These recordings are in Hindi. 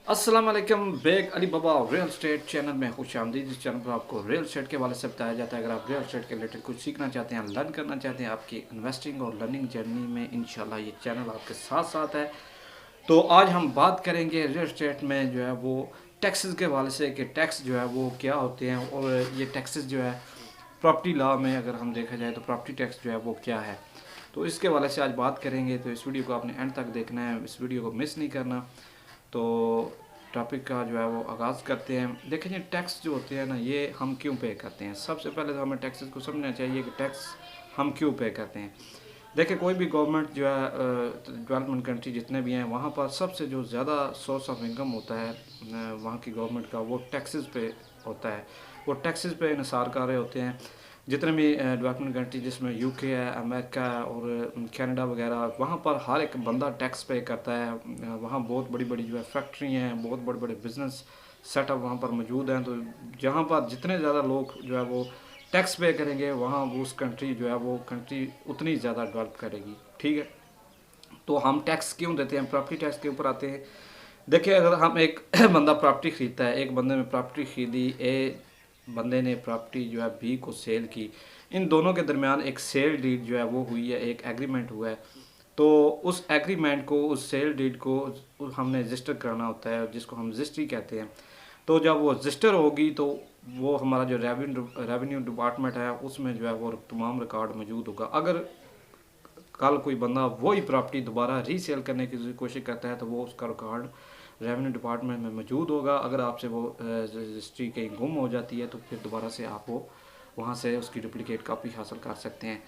अस्सलाम वालेकुम। बेग अली बाबा रियल एस्टेट चैनल में खुश आमदीद। इस चैनल पर आपको रियल एस्टेट के हवाले से बताया जाता है। अगर आप रियल एस्टेट के रिलेटेड कुछ सीखना चाहते हैं, लर्न करना चाहते हैं आपकी इन्वेस्टिंग और लर्निंग जर्नी में, इंशाल्लाह ये चैनल आपके साथ साथ है। तो आज हम बात करेंगे रियल एस्टेट में जो है वो टैक्सेस के हवाले से कि टैक्स जो है वो क्या होते हैं, और ये टैक्सेस जो है प्रॉपर्टी लॉ में अगर हम देखा जाए तो प्रॉपर्टी टैक्स जो है वो क्या है। तो इसके हवाले से आज बात करेंगे। तो इस वीडियो को आपने एंड तक देखना है, इस वीडियो को मिस नहीं करना। तो टॉपिक का जो है वो आगाज़ करते हैं। देखें जी, टैक्स जो होते हैं ना, ये हम क्यों पे करते हैं। सबसे पहले तो हमें टैक्सेस को समझना चाहिए कि टैक्स हम क्यों पे करते हैं। देखिए, कोई भी गवर्नमेंट जो है, डेवलपमेंट कंट्री जितने भी हैं, वहाँ पर सबसे जो ज़्यादा सोर्स ऑफ इनकम होता है वहाँ की गवर्नमेंट का, वो टैक्सेस पे होता है। वो टैक्सेस पे इन्हिसार कर रहे होते हैं। जितने भी डेवलपमेंट कंट्री जिसमें यूके है, अमेरिका है और कनाडा वगैरह, वहाँ पर हर एक बंदा टैक्स पे करता है। वहाँ बहुत बड़ी बड़ी जो है फैक्ट्री हैं, बहुत बड़े बड़े बिजनेस सेटअप वहाँ पर मौजूद हैं। तो जहाँ पर जितने ज़्यादा लोग जो है वो टैक्स पे करेंगे, वहाँ वो उस कंट्री जो है वो कंट्री उतनी ज़्यादा डेवलप करेगी। ठीक है। तो हम टैक्स क्यों देते हैं, प्रॉपर्टी टैक्स के ऊपर आते हैं। देखिए, अगर हम एक बंदा प्रॉपर्टी खरीदता है, एक बंदे ने प्रॉपर्टी खरीदी, ए बंदे ने प्रॉपर्टी जो है बी को सेल की, इन दोनों के दरमियान एक सेल डीड जो है वो हुई है, एक एग्रीमेंट हुआ है। तो उस एग्रीमेंट को, उस सेल डीड को हमने रजिस्टर कराना होता है, जिसको हम रजिस्ट्री कहते हैं। तो जब वो रजिस्टर होगी तो वो हमारा जो रेवेन्यू डिपार्टमेंट है, उसमें जो है वो तमाम रिकॉर्ड मौजूद होगा। अगर कल कोई बंदा वही प्रॉपर्टी दोबारा रीसेल करने की कोशिश करता है तो वो उसका रिकॉर्ड रेवेन्यू डिपार्टमेंट में मौजूद होगा। अगर आपसे वो रजिस्ट्री कहीं गुम हो जाती है तो फिर दोबारा से आप वो वहाँ से उसकी डुप्लीकेट कापी हासिल कर सकते हैं।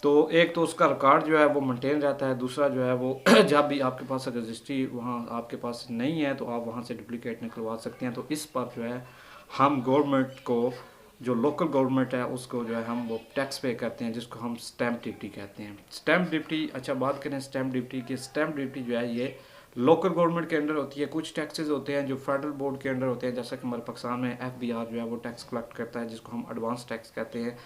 तो एक तो उसका रिकॉर्ड जो है वो मेंटेन रहता है, दूसरा जो है वो जब भी आपके पास रजिस्ट्री वहाँ आपके पास नहीं है तो आप वहाँ से डुप्लीकेट निकलवा सकते हैं। तो इस पर जो है हम गवर्नमेंट को, जो लोकल गवर्नमेंट है उसको जो है हम वो टैक्स पे करते हैं, जिसको हम स्टैम्प ड्यूटी कहते हैं। स्टैम्प ड्यूटी, अच्छा बात करें स्टैम्प ड्यूटी की। स्टैम्प ड्यूटी जो है ये लोकल गवर्नमेंट के अंडर होती है। कुछ टैक्सेस होते हैं जो फेडरल बोर्ड के अंडर होते हैं, जैसा कि हमारे पाकिस्तान में FBR जो है वो टैक्स कलेक्ट करता है, जिसको हम एडवांस टैक्स कहते हैं।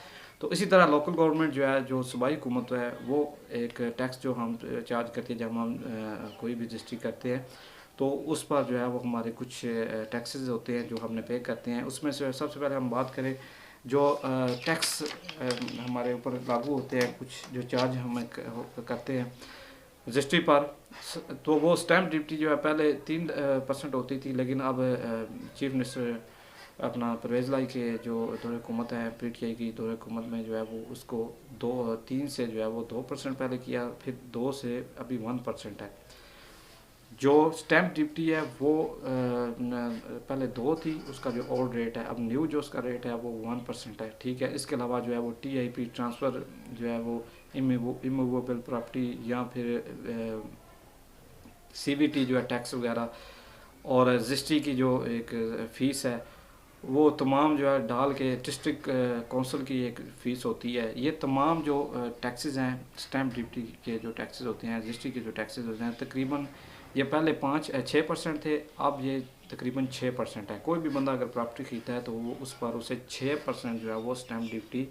तो इसी तरह लोकल गवर्नमेंट जो है, जो सूबाई हुकूमत है, वो एक टैक्स जो हम चार्ज करती है जब हम कोई भी रजिस्ट्री करते हैं, तो उस पर जो है वो हमारे कुछ टैक्सेस होते हैं जो हमने पे करते हैं। उसमें से सबसे पहले हम बात करें जो टैक्स हमारे ऊपर लागू होते हैं, कुछ जो चार्ज हम करते हैं रजिस्ट्री पर, तो वो स्टैम्प ड्यूटी जो है पहले 3% होती थी, लेकिन अब चीफ मिनिस्टर अपना परवेज़ लाई के जो दौरे हुकूमत है, PTI की दौरे हुकूमत में जो है वो उसको 3 से जो है वो 2% पहले किया, फिर 2 से अभी 1% है। जो स्टैम्प ड्यूटी है वो पहले 2 थी, उसका जो ओल्ड रेट है, अब न्यू जो उसका रेट है वो 1% है। ठीक है। इसके अलावा जो है वो TIP ट्रांसफ़र जो है वो इमूवेबल प्रॉपर्टी, या फिर CVT जो है टैक्स वगैरह, और रजिस्ट्री की जो एक फ़ीस है, वो तमाम जो है डाल के डिस्ट्रिक्ट काउंसिल की एक फ़ीस होती है। ये तमाम जो टैक्सेस हैं, स्टैम्प ड्यूटी के जो टैक्सेस होते हैं, रजिस्ट्री के जो टैक्सेस होते हैं, तकरीबन ये पहले 6% थे, अब ये तकरीबन 6% है। कोई भी बंदा अगर प्रॉपर्टी खरीदता है तो वो उस पर उसे 6% जो है वो स्टैम्प ड्यूटी,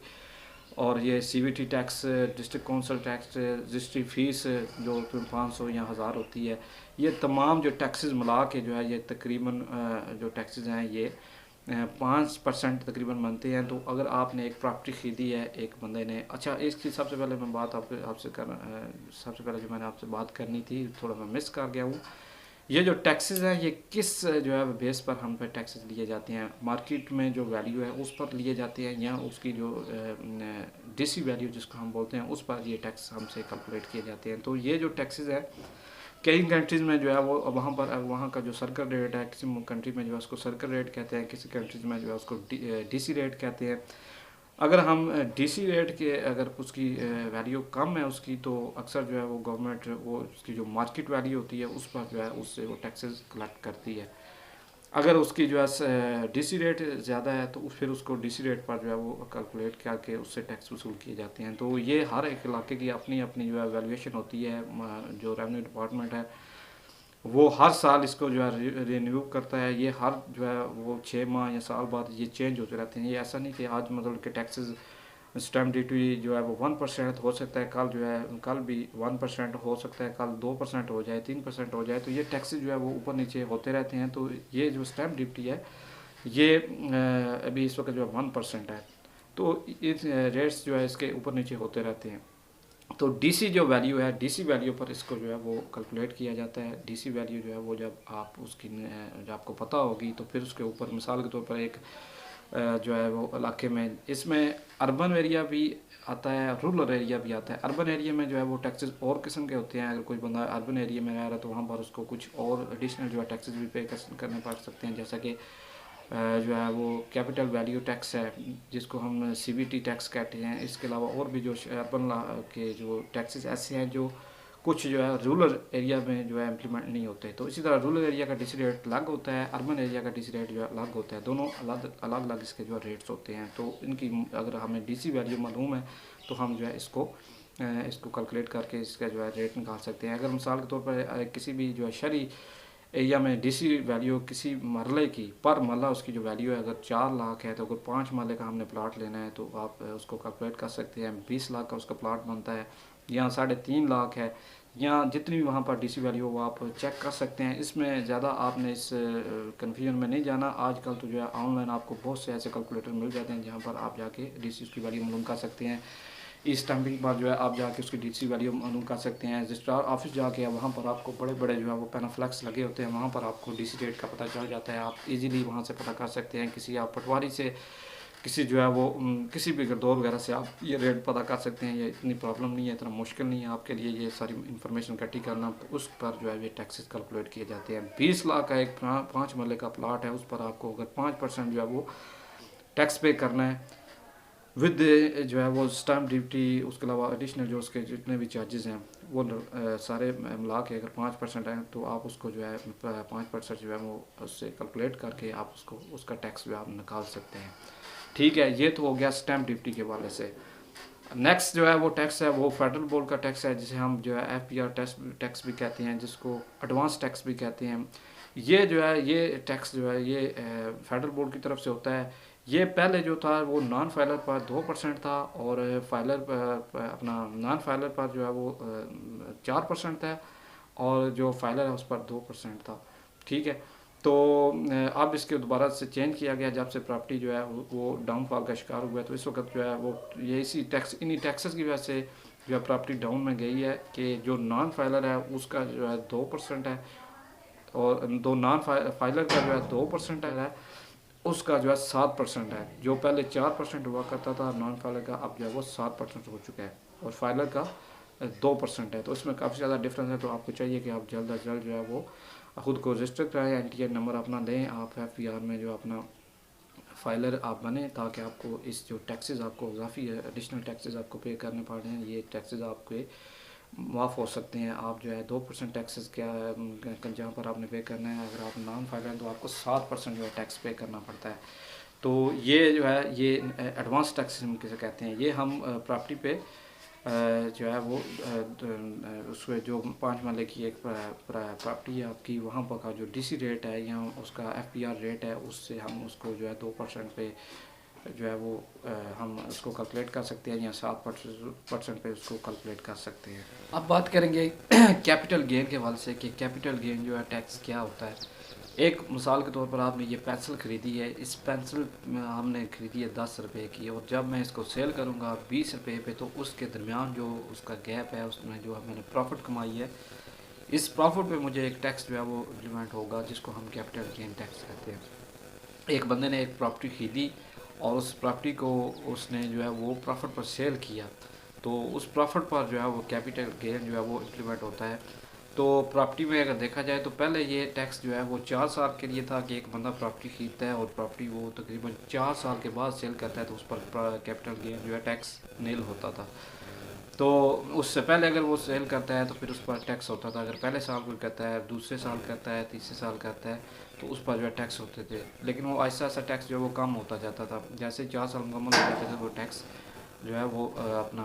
और ये CVT tax, district council tax, registry fees जो 500 या 1000 होती है, ये तमाम जो टैक्सेस मिला के जो है ये तकरीबन जो टैक्सेस हैं ये 5% तकरीबन बनते हैं। तो अगर आपने एक प्रॉपर्टी ख़रीदी है एक बंदे ने, अच्छा इसकी सबसे पहले मैं बात सबसे पहले जो मैंने आपसे बात करनी थी, थोड़ा मैं मिस कर गया हूँ। ये जो टैक्सेस हैं ये किस जो है बेस पर हम पे टैक्सेस लिए जाते हैं, मार्केट में जो वैल्यू है उस पर लिए जाते हैं, या उसकी जो DC वैल्यू जिसको हम बोलते हैं उस पर ये टैक्स हमसे कैलकुलेट किए जाते हैं। तो ये जो टैक्सेस है कई कंट्रीज़ में जो है वो वहाँ पर वहाँ का जो सर्कल रेट है, किसी कंट्री में जो है उसको सर्कल रेट कहते हैं, किसी कंट्रीज़ में जो है उसको DC रेट कहते हैं। अगर हम DC रेट के अगर उसकी वैल्यू कम है उसकी, तो अक्सर जो है वो गवर्नमेंट वो उसकी जो मार्केट वैल्यू होती है उस पर जो है उससे वो टैक्सेस कलेक्ट करती है। अगर उसकी जो है DC रेट ज़्यादा है तो फिर उसको DC रेट पर जो है वो कैलकुलेट करके उससे टैक्स वसूल किए जाते हैं। तो ये हर एक इलाके की अपनी अपनी जो है वैल्यूएशन होती है। जो रेवेन्यू डिपार्टमेंट है वो हर साल इसको जो है रिन्यू करता है। ये हर जो है वो 6 माह या साल बाद ये चेंज होते रहते हैं। ये ऐसा नहीं कि आज मतलब कि टैक्सेस स्टैम्प ड्यूटी जो है वो 1% हो सकता है, कल जो है कल भी 1% हो सकता है, कल 2% हो जाए, 3% हो जाए। तो ये टैक्सेस जो है वो ऊपर नीचे होते रहते हैं। तो ये जो स्टैम्प ड्यूटी है ये अभी इस वक्त जो है 1% है। तो इस रेट्स जो है इसके ऊपर नीचे होते रहते हैं। तो डीसी जो वैल्यू है, डीसी वैल्यू पर इसको जो है वो कैलकुलेट किया जाता है। डीसी वैल्यू जो है वो जब आप उसकी जब आपको पता होगी तो फिर उसके ऊपर मिसाल के तौर पर एक जो है वो इलाके में, इसमें अर्बन एरिया भी आता है, रूरल एरिया भी आता है। अर्बन एरिया में जो है वो टैक्सेस और किस्म के होते हैं। अगर कोई बंदा अर्बन एरिया में रह रहा है तो वहाँ पर उसको कुछ और एडिशनल जो है टैक्सेस भी पे करने पड़ सकते हैं, जैसा कि जो है वो कैपिटल वैल्यू टैक्स है जिसको हम सीवीटी टैक्स कहते हैं। इसके अलावा और भी जो अर्बन के जो टैक्सेस ऐसे हैं जो कुछ जो है रूरल एरिया में जो है इम्प्लीमेंट नहीं होते। तो इसी तरह रूरल एरिया का डीसी रेट अलग होता है, अर्बन एरिया का डीसी रेट जो है अलग होता है। दोनों अलग अलग इसके जो रेट्स होते हैं। तो इनकी अगर हमें डीसी वैल्यू मालूम है तो हम जो है इसको कैलकुलेट करके इसका जो है रेट निकाल सकते हैं। अगर मिसाल के तौर पर किसी भी जो है शहरी एरिया में डीसी वैल्यू किसी मरले की पर मरला उसकी जो वैल्यू है अगर 4 लाख है, तो अगर 5 मरले का हमने प्लाट लेना है तो आप उसको कैलकुलेट कर सकते हैं। 20 लाख का उसका प्लाट बनता है, या 3.5 लाख है, या जितनी भी वहाँ पर डीसी वैल्यू वो आप चेक कर सकते हैं। इसमें ज़्यादा आपने इस कन्फ्यूजन में नहीं जाना। आजकल तो जो है ऑनलाइन आपको बहुत से ऐसे कैलकुलेटर मिल जाते हैं जहाँ पर आप जाके डीसी उसकी वैल्यू मालूम कर सकते हैं। इस स्टैंपिंग पर जो है आप जाके उसकी डीसी वैल्यू मालूम कर सकते हैं। रजिस्ट्रार ऑफिस जाके वहाँ पर आपको बड़े बड़े जो है वो पैनाफ्लेक्स लगे होते हैं, वहाँ पर आपको डीसी रेट का पता चल जाता है। आप इजीली वहाँ से पता कर सकते हैं। किसी आप पटवारी से, किसी जो है वो किसी भी गिरदौर वगैरह से आप ये रेट पता कर सकते हैं। ये इतनी प्रॉब्लम नहीं है, इतना मुश्किल नहीं है आपके लिए ये सारी इन्फॉर्मेशन इकट्ठी करना। उस पर जो है ये टैक्सेस कैलकुलेट किए जाते हैं। 20 लाख का एक 5 मरले का प्लाट है, उस पर आपको अगर 5% जो है वो टैक्स पे करना है विद जो है वो स्टैम्प ड्यूटी, उसके अलावा एडिशनल जो उसके जितने भी चार्जेस हैं वो सारे मिला के अगर 5% हैं तो आप उसको जो है 5% जो है वो उससे कैलकुलेट करके आप उसको उसका टैक्स भी आप निकाल सकते हैं। ठीक है, ये तो हो गया स्टैम्प ड्यूटी के वाले से। नेक्स्ट जो है वो टैक्स है वो फेडरल बोर्ड का टैक्स है, जिसे हम जो है FPR टैक्स भी कहते हैं, जिसको एडवांस टैक्स भी कहते हैं। ये जो है ये टैक्स जो है ये फेडरल बोर्ड की तरफ से होता है। ये पहले जो था वो नॉन फाइलर पर 2% था, और फाइलर पर अपना नॉन फाइलर पर जो है वो 4% था, और जो फाइलर है उस पर 2% था। ठीक है, तो अब इसके दोबारा से चेंज किया गया जब से प्रॉपर्टी जो है वो डाउनफॉल का शिकार हुआ है। तो इस वक्त जो है वो ये इसी इन्हीं टैक्सेस की वजह से जो है प्रॉपर्टी डाउन में गई है कि जो नॉन फाइलर है उसका जो है 2% है, और दो नॉन फाइलर का जो है 2% है, उसका जो है 7% है। जो पहले 4% हुआ करता था नॉन फाइलर का, अब जो है वो 7% हो चुका है, और फाइलर का 2% है। तो इसमें काफ़ी ज़्यादा डिफरेंस है। तो आपको चाहिए कि आप जल्द अज जल्द जो है वो ख़ुद को रजिस्टर कराएं, NTN नंबर अपना दें, आप FPR में जो अपना फाइलर आप बने, ताकि आपको इस जो टैक्सेस आपको इजाफी एडिशनल टैक्सेस आपको पे करने पड़ रहे हैं ये टैक्सेस आपके माफ़ हो सकते हैं। आप जो है 2% टैक्सेस क्या जहाँ पर आपने पे करना है, अगर आप नॉन फाइलर हैं तो आपको 7% जो है टैक्स पे करना पड़ता है। तो ये जो है ये एडवांस टैक्सेस हम किसे कहते हैं। ये हम प्रॉपर्टी पे जो है वो उसमें जो 5 मरले की एक प्रॉपर्टी है आपकी, वहाँ पर का जो डीसी रेट है या उसका FPR रेट है, उससे हम उसको जो है 2% पे जो है वो हम उसको कैलकुलेट कर सकते हैं, या 7% पे उसको कैलकुलेट कर सकते हैं। अब बात करेंगे कैपिटल गेन के हवाले से कि कैपिटल गेन जो है टैक्स क्या होता है। एक मिसाल के तौर पर आपने ये पेंसिल ख़रीदी है, इस पेंसिल हमने ख़रीदी है 10 रुपये की, और जब मैं इसको सेल करूँगा 20 रुपये पे, तो उसके दरमियान जो उसका गैप है उसमें जो मैंने प्रॉफिट कमाई है, इस प्रॉफिट पे मुझे एक टैक्स जो है वो इम्प्लीमेंट होगा, जिसको हम कैपिटल गेन टैक्स कहते हैं। एक बंदे ने एक प्रॉपर्टी खरीदी और उस प्रॉपर्टी को उसने जो है वो प्रॉफिट पर सेल किया, तो उस प्रॉफिट पर जो है वो कैपिटल गेन जो है वो इम्प्लीमेंट होता है। तो प्रॉपर्टी में अगर देखा जाए तो पहले ये टैक्स जो है वो 4 साल के लिए था कि एक बंदा प्रॉपर्टी खरीदता है और प्रॉपर्टी वो तकरीबन 4 साल के बाद सेल करता है, तो उस पर कैपिटल गेन जो है टैक्स नील होता था। तो उससे पहले अगर वो सेल करता है तो फिर उस पर टैक्स होता था। अगर पहले साल कोई करता है, दूसरे साल करता है, तीसरे साल करता है, तो उस पर जो है टैक्स होते थे। लेकिन वो ऐसा ऐसा टैक्स जो है वो कम होता जाता था। जैसे 4 साल मुकम्मल हो जाते थे वो टैक्स जो है वो अपना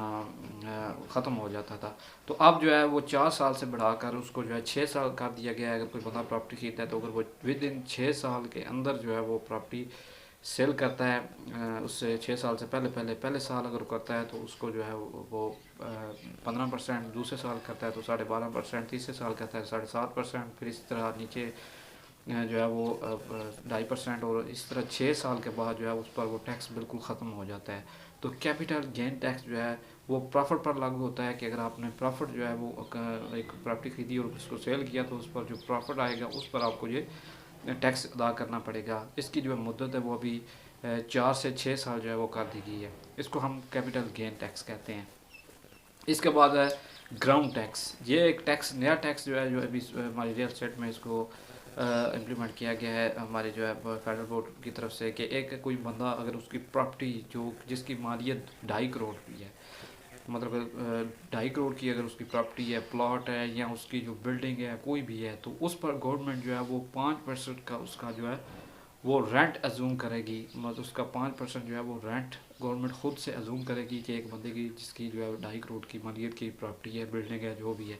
ख़त्म हो जाता था। तो अब जो है वो 4 साल से बढ़ाकर उसको जो है 6 साल कर दिया गया है। अगर कोई बंदा प्रॉपर्टी खरीदता है तो अगर वो विद इन 6 साल के अंदर जो है वो प्रॉपर्टी सेल करता है उससे 6 साल से पहले साल अगर करता है तो उसको जो है वो 15%, दूसरे साल करता है तो 12.5%, तीसरे साल करता है 7.5%, फिर इस तरह नीचे जो है वो 2.5%, और इस तरह 6 साल के बाद जो है उस पर वो टैक्स बिल्कुल ख़त्म हो जाता है। तो कैपिटल गेन टैक्स जो है वो प्रॉफिट पर लागू होता है कि अगर आपने प्रॉफिट जो है वो एक प्रॉपर्टी खरीदी और उसको सेल किया तो उस पर जो प्रॉफिट आएगा उस पर आपको ये टैक्स अदा करना पड़ेगा। इसकी जो मुद्दत है वो अभी 4 से 6 साल जो है वो कर दी गई है। इसको हम कैपिटल गेन टैक्स कहते हैं। इसके बाद है ग्राउंड टैक्स। ये एक टैक्स, नया टैक्स जो है जो अभी हमारी रियल स्टेट में इसको इम्प्लीमेंट किया गया है हमारे जो है फेडरल बोर्ड की तरफ से, कि एक कोई बंदा अगर उसकी प्रॉपर्टी जो जिसकी मालियत 2.5 करोड़ की है, मतलब 2.5 करोड़ की अगर उसकी प्रॉपर्टी है, प्लॉट है या उसकी जो बिल्डिंग है कोई भी है, तो उस पर गवर्नमेंट जो है वो 5% का उसका जो है वो रेंट अजूम करेगी। मतलब उसका 5% जो है वो रेंट गवर्नमेंट खुद से अजूम करेगी कि एक बंदे की जिसकी जो है 2.5 करोड़ की मालियत की प्रॉपर्टी है, बिल्डिंग है, जो भी है,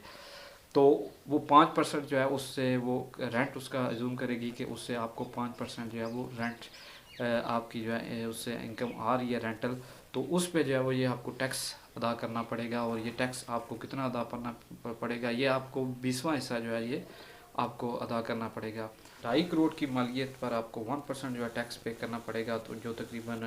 तो वो 5% जो है उससे वो रेंट उसका अजूम करेगी कि उससे आपको 5% जो है वो रेंट आपकी जो है उससे इनकम आ रही है रेंटल, तो उस पे जो है वो ये आपको टैक्स अदा करना पड़ेगा। और ये टैक्स आपको कितना अदा करना पड़ेगा, ये आपको 20वां हिस्सा जो है ये आपको अदा करना पड़ेगा। 2.5 करोड़ की मालियत पर आपको 1% जो है टैक्स पे करना पड़ेगा, तो जो तकरीबन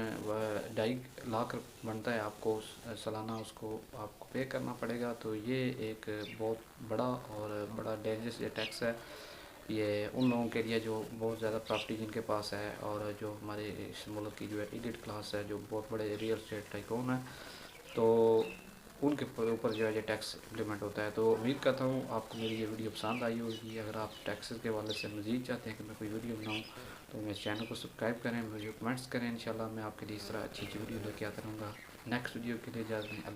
2.5 लाख बनता है आपको सालाना, उसको आपको पे करना पड़ेगा। तो ये एक बहुत बड़ा और बड़ा डेंजरस ये टैक्स है। ये उन लोगों के लिए जो बहुत ज़्यादा प्रॉपर्टी जिनके पास है, और जो हमारे इस मुल्क की जो है एलिट क्लास है, जो बहुत बड़े रियल स्टेट टाइकून है, तो उनके ऊपर जो है ये टैक्स इम्प्लीमेंट होता है। तो उम्मीद करता हूँ आपको मेरी ये वीडियो पसंद आई होगी। अगर आप टैक्सेस के हवाले से मज़ीद चाहते हैं कि मैं कोई वीडियो बनाऊँ तो मेरे चैनल को सब्सक्राइब करें, मुझे कमेंट्स करें। इंशाल्लाह मैं आपके लिए इस तरह अच्छी अच्छी वीडियो लेके आता रहूँगा। नेक्स्ट वीडियो के लिए इजाज़त दें।